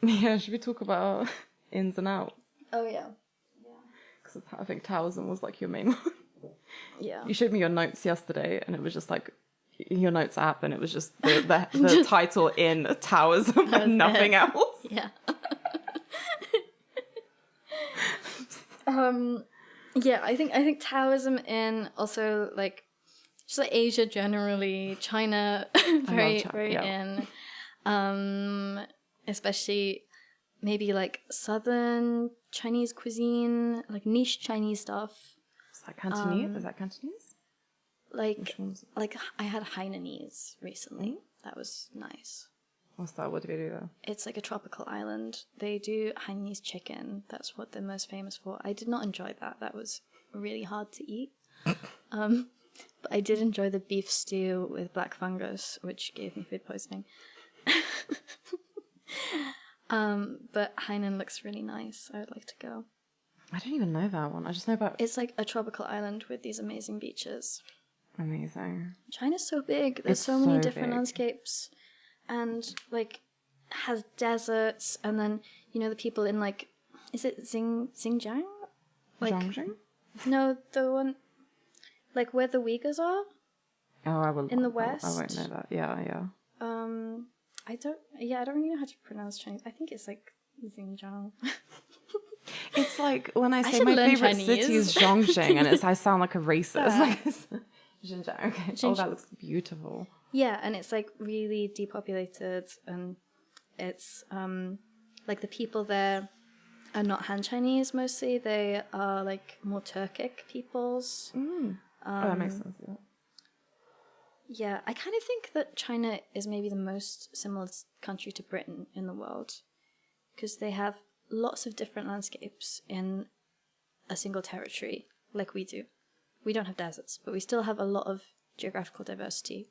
Yeah, should we talk about ins and outs? Oh, yeah. Because I think Taoism was like your main one. Yeah. You showed me your notes yesterday, and it was just like your notes app, and it was just the title in Taoism and nothing else. Yeah. Yeah, I think Taoism in also like just like Asia generally, China very in, especially maybe like southern Chinese cuisine, like niche Chinese stuff. Is that Cantonese? Is that Cantonese? Like I had Hainanese recently. That was nice. What's that? What do we do there? It's like a tropical island. They do Hainanese chicken. That's what they're most famous for. I did not enjoy that. That was really hard to eat. But I did enjoy the beef stew with black fungus, which gave me food poisoning. But Hainan looks really nice. I would like to go. I don't even know that one. I just know about... It's like a tropical island with these amazing beaches. Amazing. China's so big. There's so many different landscapes. And, like, has deserts. And then, you know, the people in, like... Is it Xinjiang? Like, Zhangjiang? No, the one... Like, where the Uyghurs are? Oh, I will... In the west? I won't know that. Yeah. I don't really know how to pronounce Chinese. I think it's, like, Xinjiang. It's like when I say my favorite city is Zhongzheng, and I sound like a racist. Like, Xinjiang. Okay. Oh, that looks beautiful. Yeah, and it's like really depopulated, and it's like the people there are not Han Chinese mostly. They are like more Turkic peoples. That makes sense. Yeah. Yeah, I kind of think that China is maybe the most similar country to Britain in the world, because they have lots of different landscapes in a single territory, like we do. We don't have deserts, but we still have a lot of geographical diversity.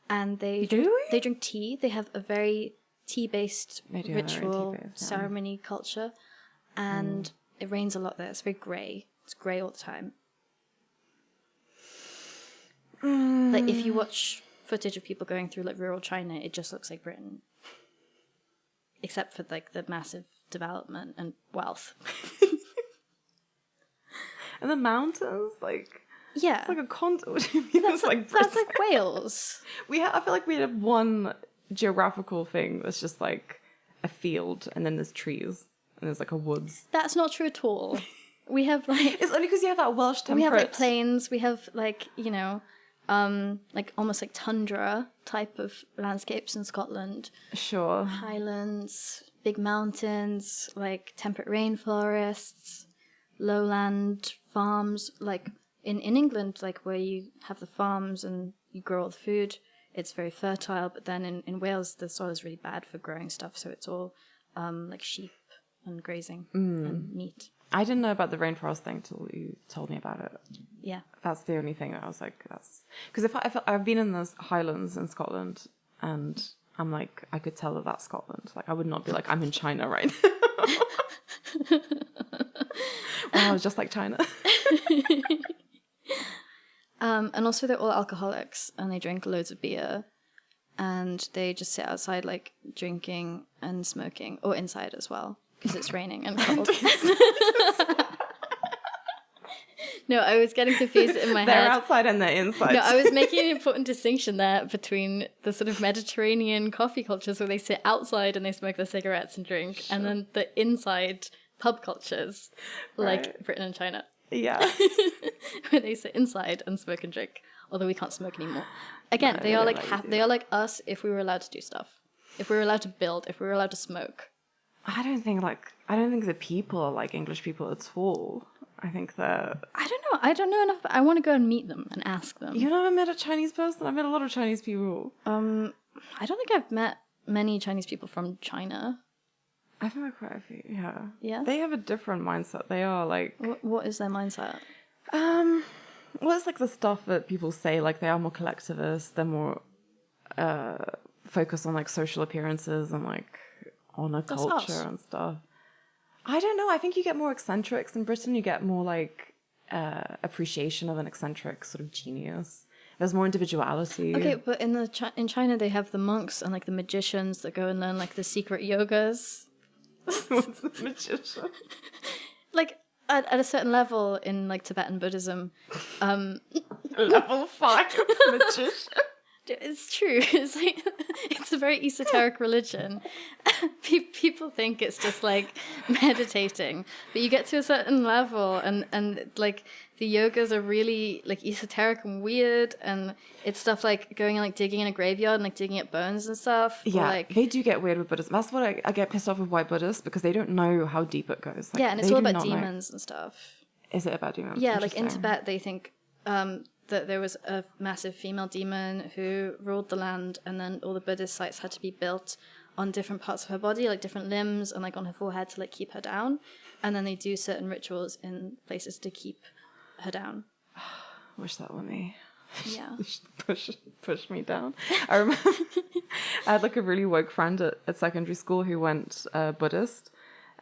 And they drink tea. They have a very tea-based ritual, ceremony culture. And it rains a lot there. It's very grey. It's grey all the time. Like, if you watch footage of people going through, like, rural China, it just looks like Britain. Except for, like, the massive development and wealth. And the mountains, like... Yeah. It's like a continent. What do you mean? That's like Wales. I feel like we have one geographical thing that's just like a field, and then there's trees, and there's like a woods. That's not true at all. We have like... It's only because you have that Welsh temperate... We have like plains, we have like, you know, like almost like tundra type of landscapes in Scotland. Sure. Highlands, big mountains, like temperate rainforests, lowland farms, like... In England, like where you have the farms and you grow all the food, it's very fertile. But then in Wales, the soil is really bad for growing stuff. So it's all like sheep and grazing and meat. I didn't know about the rainforest thing till you told me about it. Yeah. That's the only thing that I was like, that's... Because if I've been in the Highlands in Scotland, and I'm like, I could tell that that's Scotland. Like, I would not be like, I'm in China right now. Wow, it's just like China. And also they're all alcoholics and they drink loads of beer and they just sit outside like drinking and smoking, or inside as well because it's raining and cold. No, I was getting confused in my head. They're outside and they're inside. No, I was making an important distinction there between the sort of Mediterranean coffee cultures where they sit outside and they smoke their cigarettes and drink, and then the inside pub cultures like Britain and China. Yeah. Where they sit inside and smoke and drink, although we can't smoke anymore. Again, they are like they are like us if we were allowed to do stuff. If we were allowed to build, if we were allowed to smoke. I don't think the people are like English people at all. I think they're... I don't know enough, but I want to go and meet them and ask them. You never met a Chinese person? I've met a lot of Chinese people. I don't think I've met many Chinese people from China. I've met quite a few, yeah. Yeah? They have a different mindset. They are like... What is their mindset? Well, it's like the stuff that people say, like they are more collectivist, they're more focused on like social appearances and like honor culture and stuff. I don't know. I think you get more eccentrics in Britain. You get more like appreciation of an eccentric sort of genius. There's more individuality. Okay, but in China they have the monks and like the magicians that go and learn like the secret yogas. What's the magician? Like at a certain level in like Tibetan Buddhism, Level 5 magician. it's true. It's like it's a very esoteric religion. People think it's just like meditating, but you get to a certain level, and like the yogas are really like esoteric and weird, and it's stuff like going and like digging in a graveyard and like digging at bones and stuff. Yeah, like, they do get weird with Buddhism. That's what I get pissed off with white Buddhists, because they don't know how deep it goes. Like, yeah, and it's they all do about not know. demons and stuff. Is it about demons? Yeah, like in Interesting. Tibet, they think that there was a massive female demon who ruled the land, and then all the Buddhist sites had to be built on different parts of her body, like different limbs, and like on her forehead to like keep her down. And then they do certain rituals in places to keep her down. Wish that were me. Yeah. push me down. I remember I had like a really woke friend at secondary school who went Buddhist,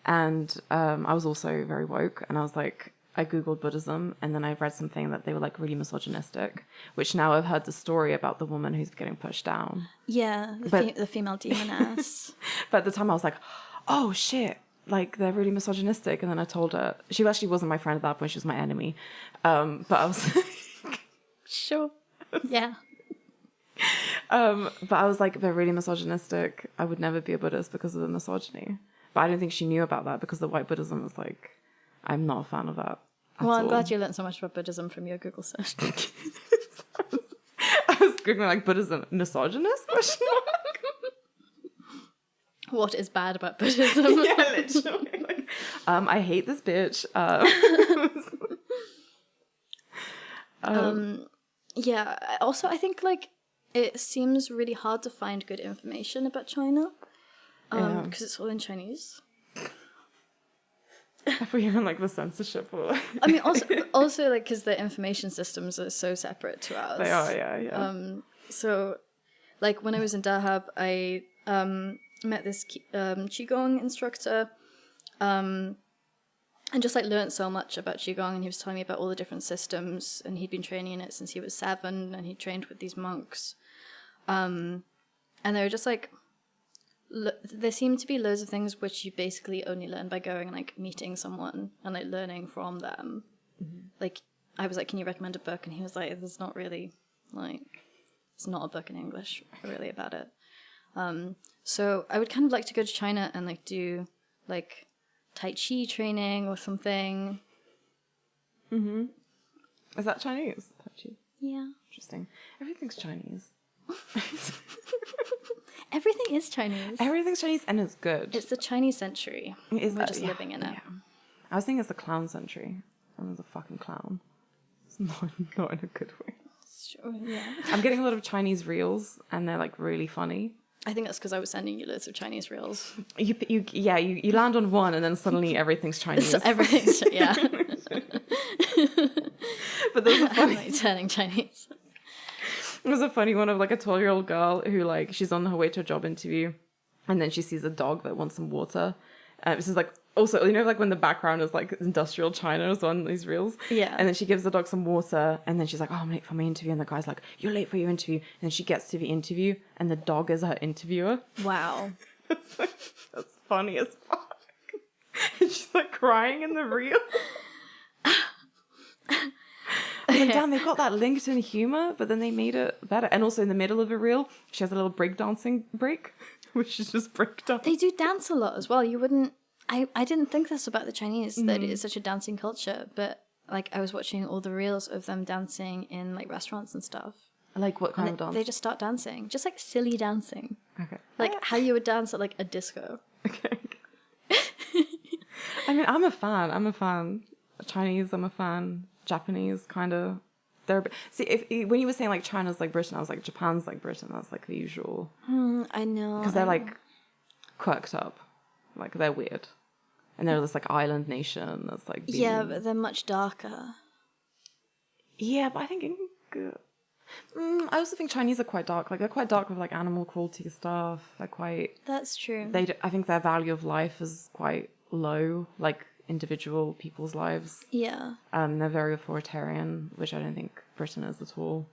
and I was also very woke, and I was like, I googled Buddhism, and then I read something that they were like really misogynistic, which now I've heard the story about the woman who's getting pushed down. Yeah, the female demoness. But at the time I was like, oh shit, like they're really misogynistic. And then I told her, she actually wasn't my friend at that point, she was my enemy. But I was like, Sure. Yeah. but I was like, they're really misogynistic. I would never be a Buddhist because of the misogyny. But I don't think she knew about that, because the white Buddhism was like, I'm not a fan of that. Well, I'm glad you learned so much about Buddhism from your Google search. I was googling like Buddhism misogynist question mark. What is bad about Buddhism? Yeah, literally. Like, I hate this bitch. Yeah. Also, I think like it seems really hard to find good information about China because it's all in Chinese. I thought you meant like the censorship. Or... I mean, also like because the information systems are so separate to ours. They are, yeah. So, like when I was in Dahab, I met this qigong instructor, and just like learned so much about qigong. And he was telling me about all the different systems, and he'd been training in it since he was 7, and he trained with these monks, and they were just like. There seem to be loads of things which you basically only learn by going and like meeting someone and like learning from them. Mm-hmm. Like I was like, can you recommend a book? And he was like, there's not really like, it's not a book in English really about it. So I would kind of like to go to China and like do like Tai Chi training or something. Mm-hmm. Is that Chinese? Tai Chi? Yeah. Interesting. Everything's Chinese. Everything is Chinese. Everything's Chinese, and it's good. It's the Chinese century. We're just living in it. Yeah. I was thinking it's the clown century. I was a fucking clown. It's not in a good way. Sure, yeah. I'm getting a lot of Chinese reels, and they're like really funny. I think that's because I was sending you loads of Chinese reels. You land on one, and then suddenly everything's Chinese. Everything's yeah. But there's a funny like turning Chinese. It was a funny one of like a 12-year-old girl who like she's on her way to a job interview, and then she sees a dog that wants some water. This is like also, you know, like when the background is like industrial China is on these reels. Yeah. And then she gives the dog some water, and then she's like, oh, I'm late for my interview. And the guy's like, you're late for your interview. And then she gets to the interview, and the dog is her interviewer. Wow. That's funny as fuck. And she's like crying in the reel. I was like, damn, they got that LinkedIn humor, but then they made it better. And also in the middle of a reel, she has a little breakdancing break, which is just breakdance. They do dance a lot as well. You wouldn't... I didn't think this about the Chinese, that it is such a dancing culture, but like I was watching all the reels of them dancing in like restaurants and stuff. Like what kind of dance? They just start dancing. Just like silly dancing. Okay. Like how you would dance at like a disco. Okay. I mean, I'm a fan. Chinese, I'm a fan. Japanese, kind of. See, when you were saying like China's like Britain, I was like Japan's like Britain. That's like the usual. I know. Because they're like quirked up, like they're weird, and they're this like island nation that's like. Yeah, but they're much darker. Yeah, but I think I also think Chinese are quite dark. Like they're quite dark with like animal cruelty stuff. They're quite. That's true. I think their value of life is quite low. Like. Individual people's lives. Yeah. They're very authoritarian, which I don't think Britain is at all.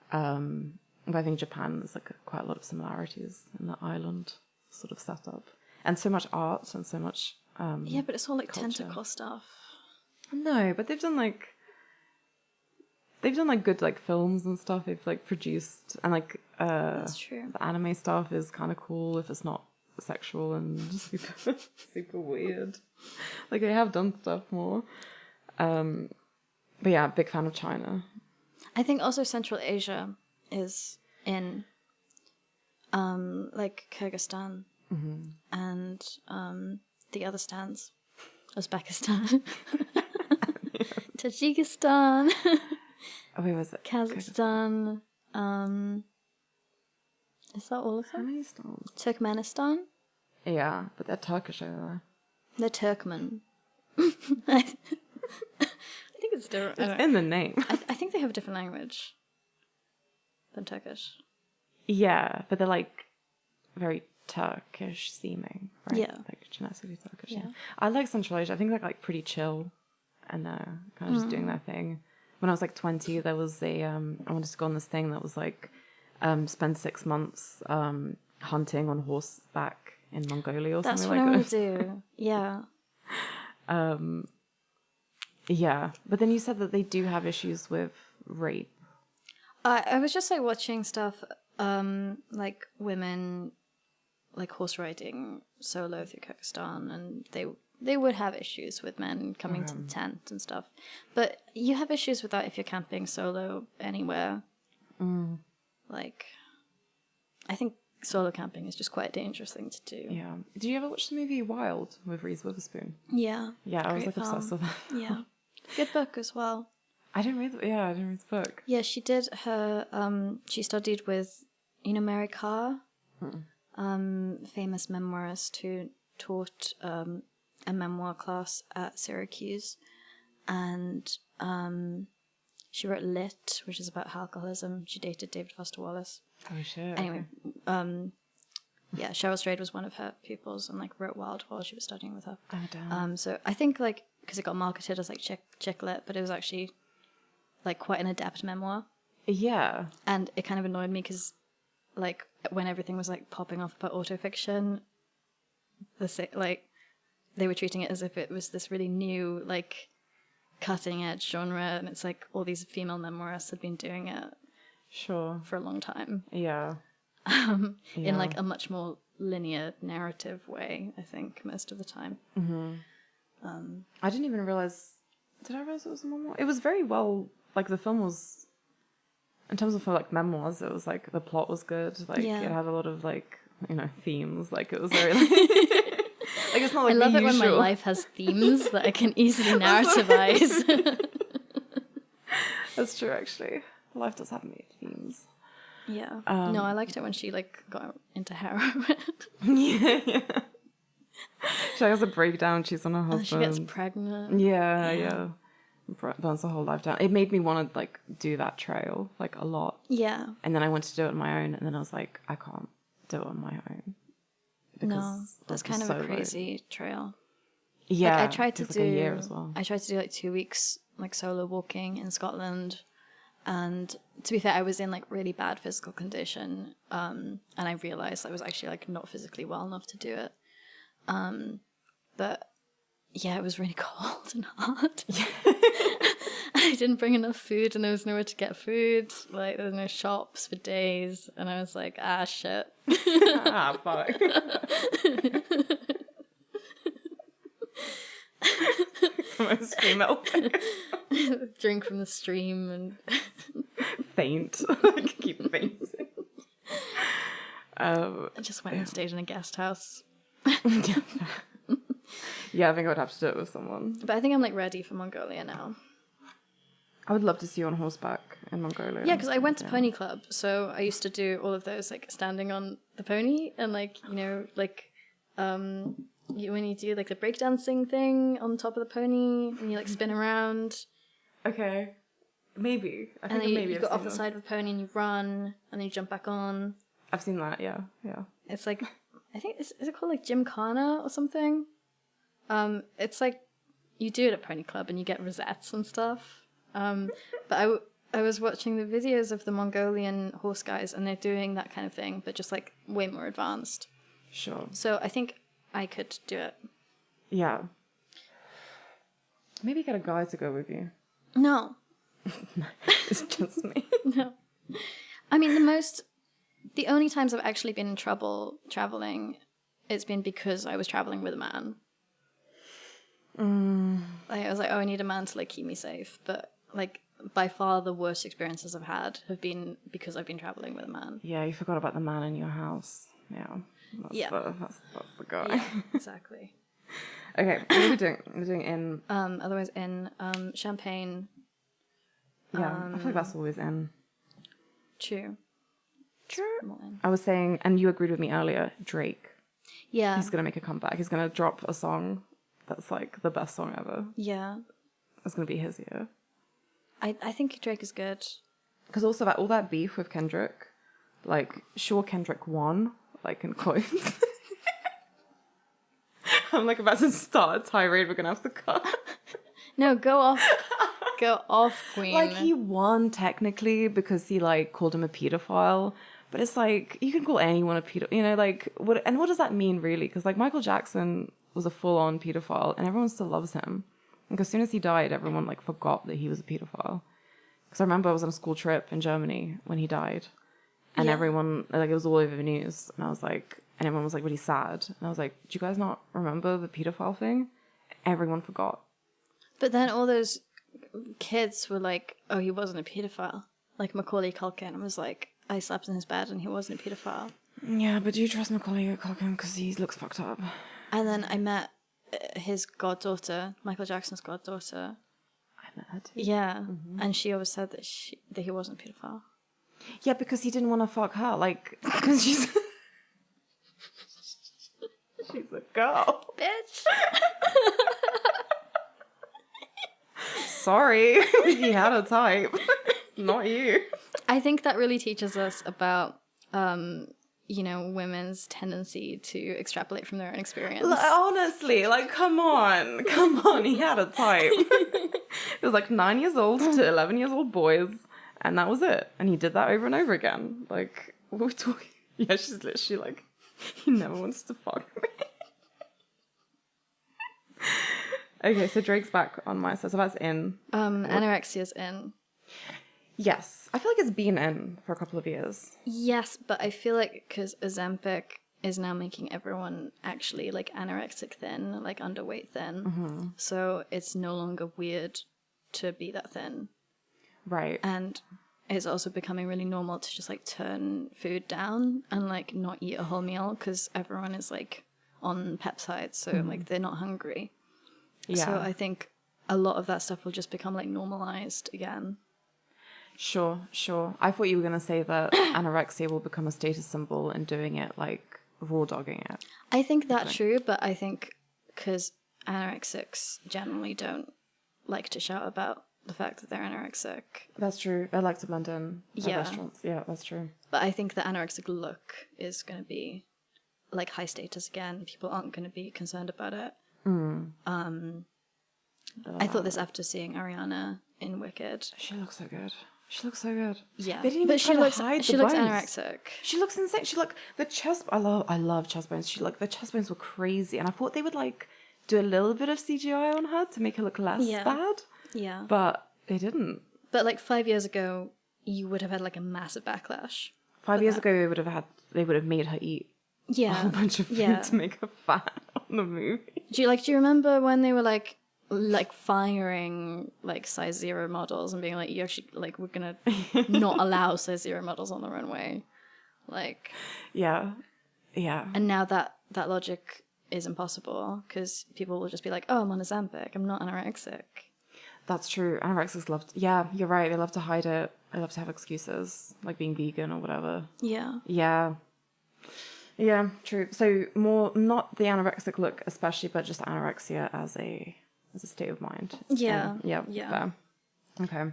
But I think Japan has like quite a lot of similarities in the island sort of setup. and so much art and so much Yeah, but it's all like culture. tentacle stuff. No, but they've done like good like films and stuff. They've like produced, and like That's true. the anime stuff is kind of cool if it's not sexual and super super weird. Like they have done stuff more. But yeah, big fan of China. I think also Central Asia is in like Kyrgyzstan and the other stands. Uzbekistan. Tajikistan. Oh, wait, was it Kazakhstan. Is that all of How them? many stones? Turkmenistan. Yeah, but they're Turkish over They're Turkmen. I think it's different. there. It's in the name. I think they have a different language than Turkish. Yeah, but they're like very Turkish seeming, right? Yeah. Like genetically Turkish. Yeah. I like Central Asia. I think they're like pretty chill and kind of just doing their thing. When I was like 20, there was I wanted to go on this thing that was like spend 6 months hunting on horseback in Mongolia or That's something what like I that. want to do. Yeah. Yeah, but then you said that they do have issues with rape. I was just like watching stuff like women like horse riding solo through Kyrgyzstan, and they would have issues with men coming to the tent and stuff. But you have issues with that if you're camping solo anywhere. Like, I think solo camping is just quite a dangerous thing to do. Yeah. Did you ever watch the movie Wild with Reese Witherspoon? Yeah. Yeah, I was Great like obsessed film. with that. Yeah. Good book as well. I didn't read the book. Yeah, she did her she studied with Mary Carr, famous memoirist who taught a memoir class at Syracuse, and she wrote Lit, which is about alcoholism. She dated David Foster Wallace. Oh shit. Anyway, yeah, Cheryl Strayed was one of her pupils and like wrote Wild while she was studying with her. Oh damn. So I think like because it got marketed as like chick lit, but it was actually like quite an adept memoir. Yeah. And it kind of annoyed me because, like, when everything was like popping off about autofiction, like they were treating it as if it was this really new, like, cutting edge genre, and it's like all these female memoirists had been doing it Sure. for a long time. Yeah. In like a much more linear narrative way, I think, most of the time. I didn't even realize. Did I realize it was a memoir? It was very well. Like the film was, in terms of like memoirs, it was like the plot was good. Like Yeah. it had a lot of like themes. Like it was very like, like it's not like I love the it when my usual. life has themes that I can easily narrativize. That's true, actually. Life does have many themes. Yeah. No, I liked it when she like got into heroin. Yeah. She has a breakdown. She's on her husband. She gets pregnant. Yeah. Burns her whole life down. It made me want to like do that trail like a lot. Yeah. And then I wanted to do it on my own, and then I was like, I can't do it on my own. No, that's of the kind of a solo. crazy trail. Yeah, Like, I tried to it's do like a year as well. I tried to do like 2 weeks like solo walking in Scotland, and to be fair, I was in like really bad physical condition, and I realized I was actually like not physically well enough to do it. But yeah, it was really cold and hard. I didn't bring enough food, and there was nowhere to get food. Like there was no shops for days, and I was like, shit. Ah, fuck. The most female thing. Drink from the stream and Faint. Keep fainting. I just went and stayed in a guest house. Yeah, I think I would have to do it with someone. But I think I'm like ready for Mongolia now. I would love to see you on horseback in Mongolia. Yeah, because I went to pony club, so I used to do all of those like standing on the pony and like like when you do like the breakdancing thing on top of the pony and you like spin around. Okay. Maybe. I And think then maybe you I've go seen off the this. side of the pony and you run and then you jump back on. I've seen that, yeah. It's like I think is it called like Gymkhana or something? It's like you do it at pony club and you get rosettes and stuff. But I was watching the videos of the Mongolian horse guys and they're doing that kind of thing, but just like way more advanced. Sure. So I think I could do it. Yeah. Maybe get a guy to go with you. No. It's just me. No. I mean, the only times I've actually been in trouble traveling, it's been because I was traveling with a man. Like, I was like, oh, I need a man to like keep me safe. But like, by far the worst experiences I've had have been because I've been traveling with a man. Yeah, you forgot about the man in your house. Yeah. That's the guy. Yeah, exactly. Okay, what are we doing? We're doing in. Otherwise in Champagne. Yeah, I feel like that's always in. True. I was saying, and you agreed with me earlier, Drake. Yeah. He's going to make a comeback. He's going to drop a song that's like the best song ever. Yeah. It's going to be his year. I think Drake is good. Because also all that beef with Kendrick, like, sure, Kendrick won, like, in quotes. I'm like about to start a tirade we're going to have to cut. No, go off. Go off, queen. Like, he won technically because he, like, called him a pedophile. But it's like, you can call anyone a pedophile, you know, like, what does that mean, really? Because, like, Michael Jackson was a full-on pedophile, and everyone still loves him. Like, as soon as he died, everyone, like, forgot that he was a pedophile. Because I remember I was on a school trip in Germany when he died. And everyone, like, it was all over the news. And I was like, and everyone was, like, really sad. And I was like, do you guys not remember the pedophile thing? Everyone forgot. But then all those kids were like, oh, he wasn't a pedophile. Like Macaulay Culkin was like, I slept in his bed and he wasn't a pedophile. Yeah, but do you trust Macaulay Culkin? Because he looks fucked up. And then I met his goddaughter, Michael Jackson's goddaughter. I met her too. Yeah. Mm-hmm. And she always said that he wasn't a pedophile. Yeah, because he didn't want to fuck her. Like, because she's... she's a girl. Bitch. Sorry. He had a type. Not you. I think that really teaches us about, women's tendency to extrapolate from their own experience. Honestly, like, come on. He had a type. It was like 9 years old to 11 years old boys, and that was it. And he did that over and over again. Like, what were we talking? Yeah, she's literally like, he never wants to fuck me. Okay, so Drake's back on my side, so that's in. Anorexia's in. Yes. I feel like it's been in for a couple of years. Yes, but I feel like because Ozempic is now making everyone actually like anorexic thin, like underweight thin. Mm-hmm. So it's no longer weird to be that thin. Right. And it's also becoming really normal to just like turn food down and like not eat a whole meal because everyone is like on peptides, so like they're not hungry. Yeah. So I think a lot of that stuff will just become like normalized again. Sure. I thought you were going to say that anorexia will become a status symbol and doing it like raw dogging it. I think that's true, but I think because anorexics generally don't like to shout about the fact that they're anorexic. That's true. They like to blend in at restaurants. Yeah, that's true. But I think the anorexic look is going to be like high status again. People aren't going to be concerned about it. I thought this after seeing Ariana in Wicked. She looks so good. Yeah, they didn't even she looks anorexic. She looks insane. She like the chest. I love chest bones. The chest bones were crazy, and I thought they would like do a little bit of CGI on her to make her look less bad. Yeah, but they didn't. But like 5 years ago, you would have had like a massive backlash. 5 years ago, they would have made her eat a whole bunch of food to make her fat on the movie. Do you remember when they were like firing like size 0 models and being like, you actually like we're gonna not allow size 0 models on the runway, like and now that logic is impossible because people will just be like, oh, I'm on Ozempic, I'm not anorexic. That's true. Anorexics love you're right, they love to hide it. They love to have excuses like being vegan or whatever. Yeah, true. So more not the anorexic look especially, but just anorexia as a state of mind. Yeah. Fair. Okay.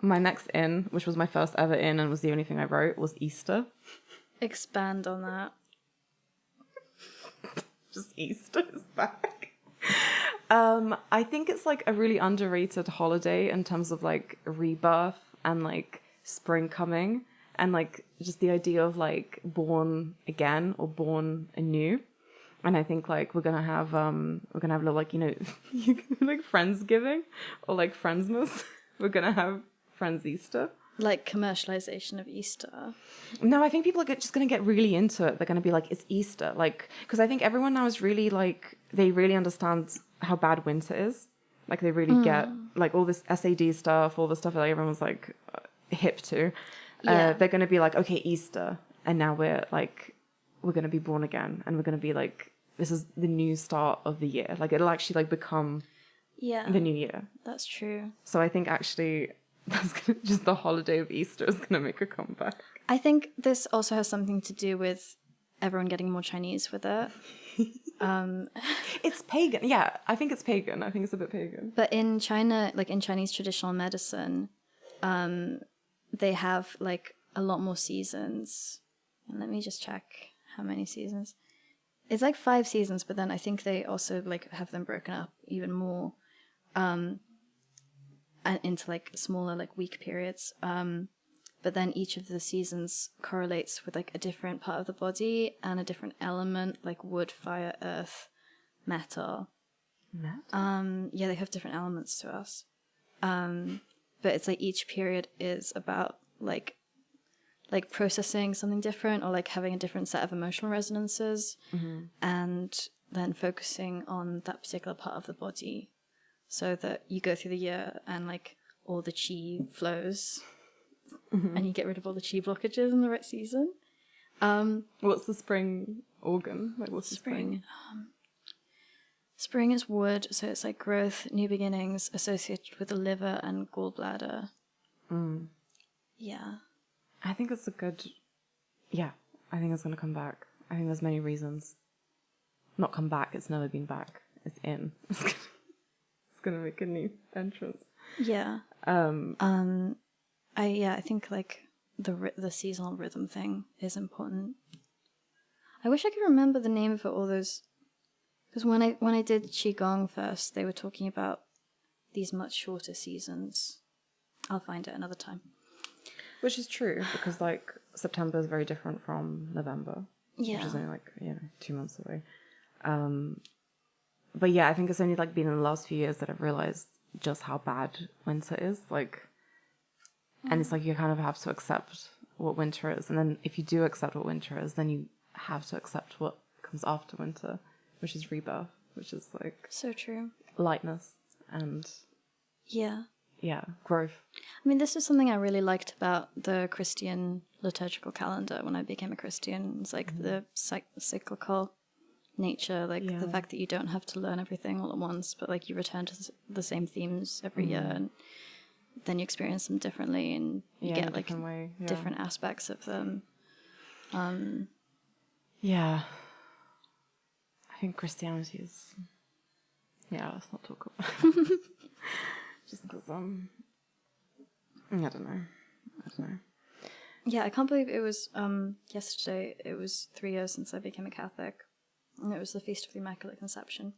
My next in, which was my first ever in and was the only thing I wrote, was Easter. Expand on that. Just Easter is back. I think it's like a really underrated holiday in terms of like rebirth and like spring coming. and like just the idea of like born again or born anew. And I think like we're gonna have a little like, you know, like Friendsgiving or like Friendsmas. We're gonna have Friends Easter. Like commercialization of Easter. No, I think people are just going to get really into it. They're going to be like, it's Easter. Like, because I think everyone now is really like, they really understand how bad winter is. Like, they really get like all this SAD stuff, all the stuff that like, everyone's like hip to. Yeah. They're going to be like, okay, Easter. And now we're going to be born again. And we're going to be like, this is the new start of the year. Like, it'll actually like become the new year. That's true. So I think actually that's just the holiday of Easter is going to make a comeback. I think this also has something to do with everyone getting more Chinese with it. It's pagan. Yeah, I think it's pagan. I think it's a bit pagan. But in China, like in Chinese traditional medicine, they have like a lot more seasons. And let me just check how many seasons. It's like 5 seasons, but then I think they also like have them broken up even more and into like smaller like week periods. But then each of the seasons correlates with like a different part of the body and a different element, like wood, fire, earth, metal. Yeah, they have different elements to us. But it's like each period is about like processing something different or like having a different set of emotional resonances and then focusing on that particular part of the body so that you go through the year and like all the chi flows. And you get rid of all the chi blockages in the right season. What's the spring organ? Like, what's Spring? Spring is wood, so it's like growth, new beginnings associated with the liver and gallbladder. Yeah. I think it's a good... Yeah, I think it's going to come back. I think there's many reasons. Not come back, it's never been back. It's in. It's going to make a new entrance. Yeah. I think like the seasonal rhythm thing is important. I wish I could remember the name for all those, because when I did qigong first, they were talking about these much shorter seasons. I'll find it another time. Which is true, because like September is very different from November, Yeah. which is only like 2 months away. But yeah, I think it's only like been in the last few years that I've realized just how bad winter is. Like. And it's like you kind of have to accept what winter is. And then if you do accept what winter is, then you have to accept what comes after winter, which is rebirth, which is like... So true. Lightness and... Yeah. Yeah, growth. I mean, this is something I really liked about the Christian liturgical calendar when I became a Christian. It's like the cyclical nature, like the fact that you don't have to learn everything all at once, but like you return to the same themes every year and then you experience them differently and you get like different aspects of them. Yeah. I think Christianity is... Yeah, let's not talk about it. Just because, I don't know. Yeah, I can't believe it was, yesterday, it was 3 years since I became a Catholic. And it was the Feast of the Immaculate Conception.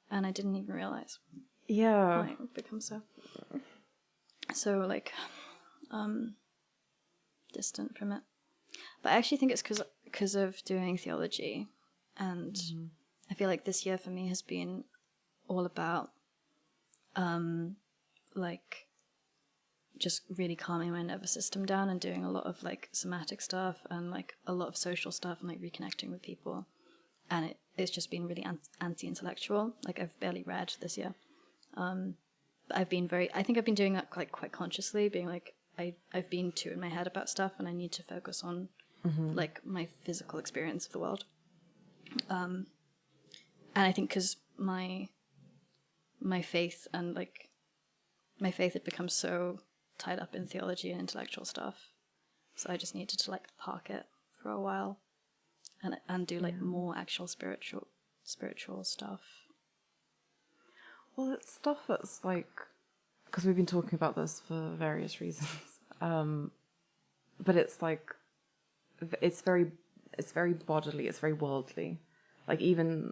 And I didn't even realize. Yeah. Like, it becomes so like distant from it. But I actually think it's because of doing theology, and I feel like this year for me has been all about like just really calming my nervous system down and doing a lot of like somatic stuff and like a lot of social stuff and like reconnecting with people, and it's just been really anti-intellectual. Like I've barely read this year. I think I've been doing that quite consciously, being like, I've been too in my head about stuff and I need to focus on like my physical experience of the world. And I think because my faith and like, my faith had become so tied up in theology and intellectual stuff. So I just needed to like park it for a while and do like more actual spiritual stuff. Well, it's stuff that's like, because we've been talking about this for various reasons, but it's like, it's very bodily, it's very worldly. Like even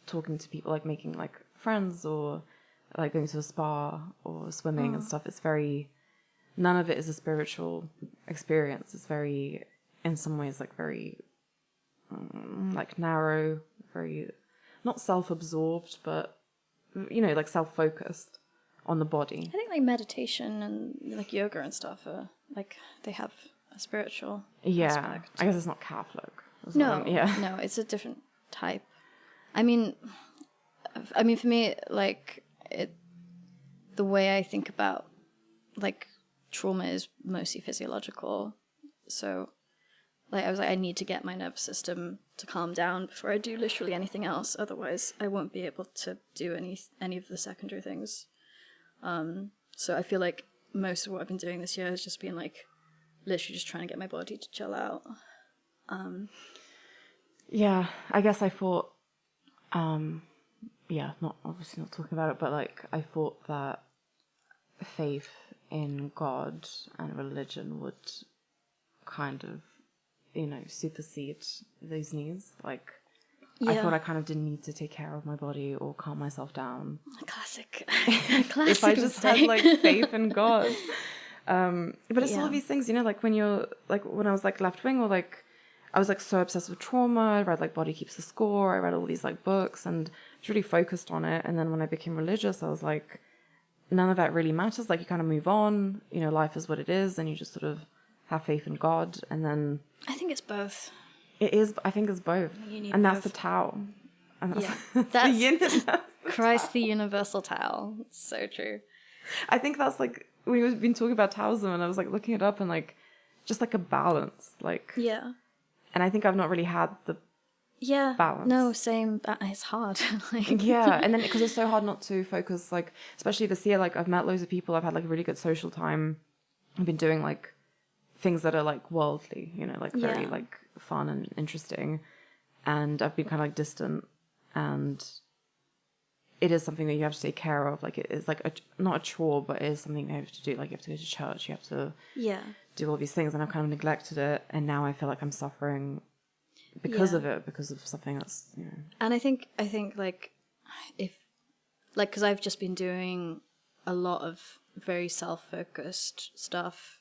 talking to people, like making like friends or like going to a spa or swimming and stuff, it's very none of it is a spiritual experience. It's very, in some ways, like very, like narrow, very, not self-absorbed, but, you know, like self-focused on the body. I think like meditation and like yoga and stuff are like they have a spiritual aspect. I guess it's not Catholic. No, no, it's a different type. I mean, for me, like the way I think about like trauma is mostly physiological. So, like, I was like, I need to get my nervous system to calm down before I do literally anything else. Otherwise, I won't be able to do any of the secondary things. So I feel like most of what I've been doing this year has just been like literally just trying to get my body to chill out. Yeah, I guess I thought, not obviously not talking about it, but like I thought that faith in God and religion would kind of, you know, supersede those needs. Like, I thought I kind of didn't need to take care of my body or calm myself down. Classic. If I just had like faith in God. But it's all of these things, you know, like when you're like, when I was like left wing, or like I was like so obsessed with trauma. I read like Body Keeps the Score. I read all these like books and was really focused on it. And then when I became religious, I was like, none of that really matters. Like, you kind of move on, you know, life is what it is, and you just sort of have faith in God. And then I think it's both. it is, I think it's both. And that's the Tao. And that's the yin and that's the Christ, the universal Tao. It's so true. I think that's like, we've been talking about Taoism, and I was like looking it up, and like, just like a balance. Like, yeah. And I think I've not really had the balance. No, same. It's hard. Like, yeah, and then because it's so hard not to focus, like, especially this year, like I've met loads of people, I've had like a really good social time. I've been doing like things that are like worldly, you know, like very like fun and interesting, and I've been kind of like distant, and it is something that you have to take care of. Like, it is like not a chore, but it is something you have to do. Like, you have to go to church, you have to do all these things, and I've kind of neglected it, and now I feel like I'm suffering because of it, because of something that's, you know. And I think like, if like, because I've just been doing a lot of very self-focused stuff,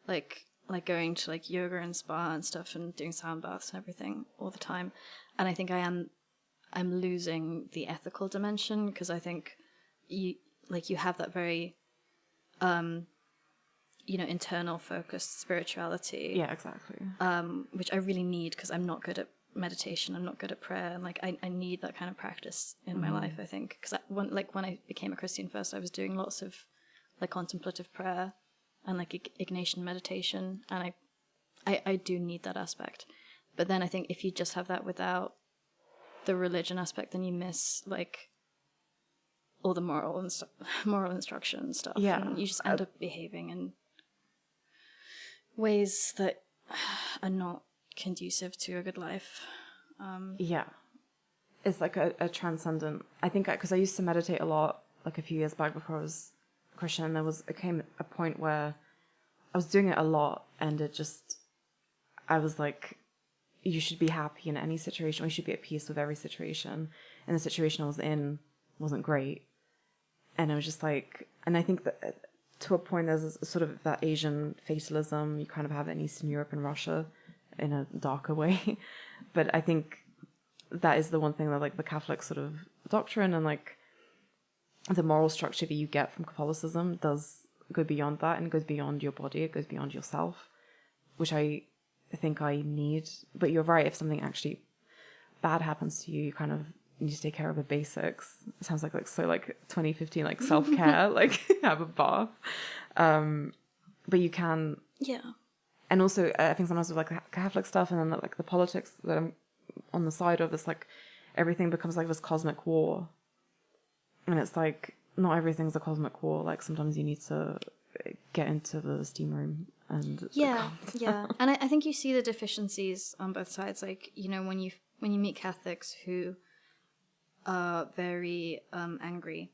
like going to like yoga and spa and stuff, and doing sound baths and everything all the time, and I think I'm losing the ethical dimension, because I think you have that very you know, internal focused spirituality. Yeah, exactly. Which I really need, because I'm not good at meditation, I'm not good at prayer, and like I need that kind of practice in my life, I think, because when I became a Christian first, I was doing lots of like contemplative prayer and like Ignatian meditation, and I do need that aspect. But then I think if you just have that without the religion aspect, then you miss like all the moral instruction and stuff. Yeah, and you just end up behaving in ways that are not conducive to a good life. It's like a transcendent, I think, because I used to meditate a lot like a few years back before I was Christian, and it came a point where I was doing it a lot, and I was like, you should be happy in any situation, or you should be at peace with every situation, and the situation I was in wasn't great, and I was just like, and I think that to a point there's a sort of that Asian fatalism you kind of have in Eastern Europe and Russia in a darker way, but I think that is the one thing that like the Catholic sort of doctrine and like the moral structure that you get from Catholicism does go beyond that, and goes beyond your body, it goes beyond yourself, which I think I need. But you're right, if something actually bad happens to you, you kind of need to take care of the basics. It sounds like so like 2015 like self-care, like have a bath. But you can, and also I think sometimes with like the Catholic stuff, and then like the politics that I'm on the side of, it's like everything becomes like this cosmic war, and it's like not everything's a cosmic war. Like sometimes you need to get into the steam room and and I think you see the deficiencies on both sides. Like, you know, when you meet Catholics who are very angry